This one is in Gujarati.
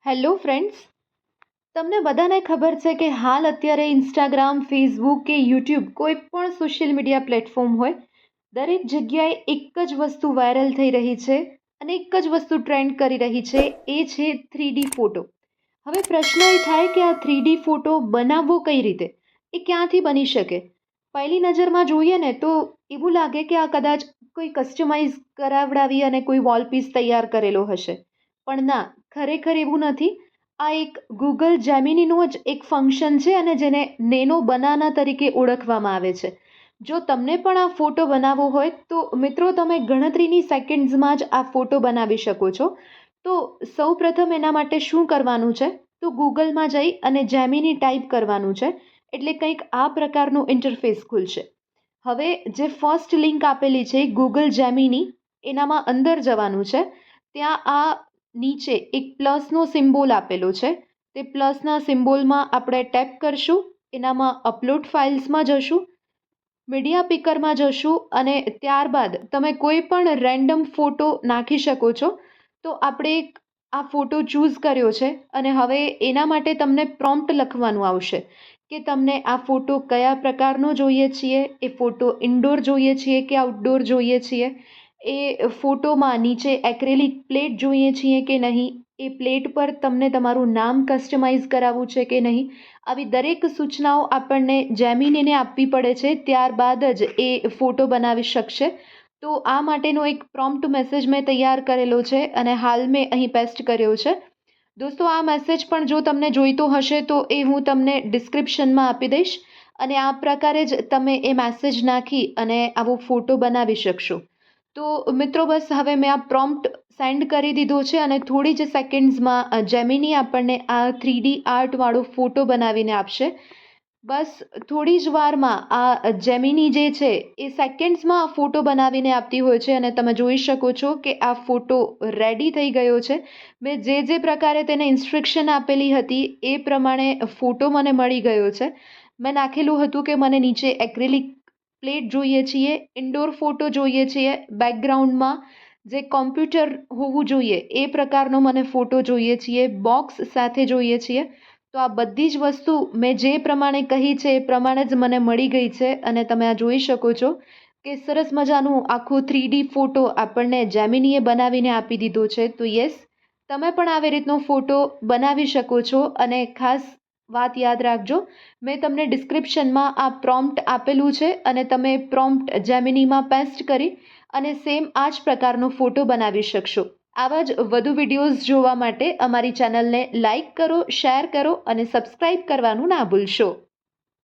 હેલો ફ્રેન્ડ્સ, તમને બધાને ખબર છે કે હાલ અત્યારે ઇન્સ્ટાગ્રામ, ફેસબુક કે યુટ્યુબ કોઈ પણ સોશિયલ મીડિયા પ્લેટફોર્મ હોય, દરેક જગ્યાએ એક જ વસ્તુ વાયરલ થઈ રહી છે અને એક જ વસ્તુ ટ્રેન્ડ કરી રહી છે, એ છે 3D ફોટો. હવે પ્રશ્ન એ થાય કે આ 3D ફોટો બનાવવો કઈ રીતે, એ ક્યાંથી બની શકે? પહેલી નજરમાં જોઈએ ને તો એવું લાગે કે આ કદાચ કોઈ કસ્ટમાઇઝ કરાવડાવી અને કોઈ વોલપીસ તૈયાર કરેલો હશે, પણ ના, ખરેખર એવું નથી. આ એક ગૂગલ જેમિનીનું જ એક ફંક્શન છે અને જેને નેનો બનાના તરીકે ઓળખવામાં આવે છે. જો તમને પણ આ ફોટો બનાવવો હોય તો મિત્રો તમે ગણતરીની સેકન્ડ્સમાં જ આ ફોટો બનાવી શકો છો. તો સૌપ્રથમ એના માટે શું કરવાનું છે, તો ગૂગલમાં જઈ અને જેમિની ટાઈપ કરવાનું છે, એટલે કંઈક આ પ્રકારનું ઇન્ટરફેસ ખુલશે. હવે જે ફર્સ્ટ લિંક આપેલી છે ગૂગલ જેમિની, એનામાં અંદર જવાનું છે. ત્યાં આ નીચે એક પ્લસનો સિમ્બોલ આપેલો છે. તે પ્લસના સિમ્બોલમાં આપણે ટેપ કરશું, એનામાં અપલોડ ફાઇલ્સમાં જશું, મીડિયા પિકરમાં જશું અને ત્યારબાદ તમે કોઈ પણ રેન્ડમ ફોટો નાખી શકો છો. તો આપણે આ ફોટો ચૂઝ કર્યો છે અને હવે એના માટે તમને પ્રોમ્પ્ટ લખવાનું આવશે કે તમને આ ફોટો કયા પ્રકારનો જોઈએ છીએ, એ ફોટો ઇન્ડોર જોઈએ છીએ કે આઉટડોર જોઈએ છીએ, એ ફોટોમાં નીચે એક્રેલિક પ્લેટ જોઈએ છીએ કે નહીં, એ પ્લેટ પર તમને તમારું નામ કસ્ટમાઇઝ કરાવવું છે કે નહીં. આવી દરેક સૂચનાઓ આપણને જેમિનીને આપવી પડે છે, ત્યારબાદ જ એ ફોટો બનાવી શકશે. તો આ માટેનો એક પ્રોમ્પ્ટ મેસેજ મેં તૈયાર કરેલો છે અને હાલ મેં અહીં પેસ્ટ કર્યો છે. દોસ્તો, આ મેસેજ પણ જો તમને જોઈતો હશે તો એ હું તમને ડિસ્ક્રિપ્શનમાં આપી દઈશ અને આ પ્રકારે જ તમે એ મેસેજ નાખી અને આવો ફોટો બનાવી શકશો. તો મિત્રો, બસ હવે મેં આ પ્રોમ્પ્ટ સેન્ડ કરી દીધો છે અને થોડી જ સેકન્ડ્સમાં જેમિની આપણને આ 3D આર્ટવાળો ફોટો બનાવીને આપશે. બસ થોડી જ વારમાં આ જેમિની જે છે એ સેકન્ડ્સમાં આ ફોટો બનાવીને આપતી હોય છે અને તમે જોઈ શકો છો કે આ ફોટો રેડી થઈ ગયો છે. મેં જે પ્રકારે તેને ઇન્સ્ટ્રક્શન આપેલી હતી એ પ્રમાણે ફોટો મને મળી ગયો છે. મેં નાખેલું હતું કે મને નીચે એક્રેલિક પ્લેટ જોઈએ છીએ, ઇન્ડોર ફોટો જોઈએ છીએ, બેકગ્રાઉન્ડમાં જે કોમ્પ્યુટર હોવું જોઈએ એ પ્રકારનો મને ફોટો જોઈએ છીએ, બોક્સ સાથે જોઈએ છીએ. તો આ બધી જ વસ્તુ મેં જે પ્રમાણે કહી છે એ પ્રમાણે જ મને મળી ગઈ છે અને તમે આ જોઈ શકો છો કે સરસ મજાનું આખું 3D ફોટો આપણને જેમિનીએ બનાવીને આપી દીધો છે. તો યસ, તમે પણ આવી રીતનો ફોટો બનાવી શકો છો અને ખાસ વાત યાદ રાખજો, મેં તમને ડિસ્ક્રિપ્શનમાં આ પ્રોમ્પ્ટ આપેલું છે અને તમે પ્રોમ્પ્ટ જેમિનીમાં પેસ્ટ કરી અને સેમ આ જ પ્રકારનો ફોટો બનાવી શકશો. આવા જ વધુ વિડીયોઝ જોવા માટે અમારી ચેનલને લાઇક કરો, શેર કરો અને સબસ્ક્રાઇબ કરવાનું ના ભૂલશો.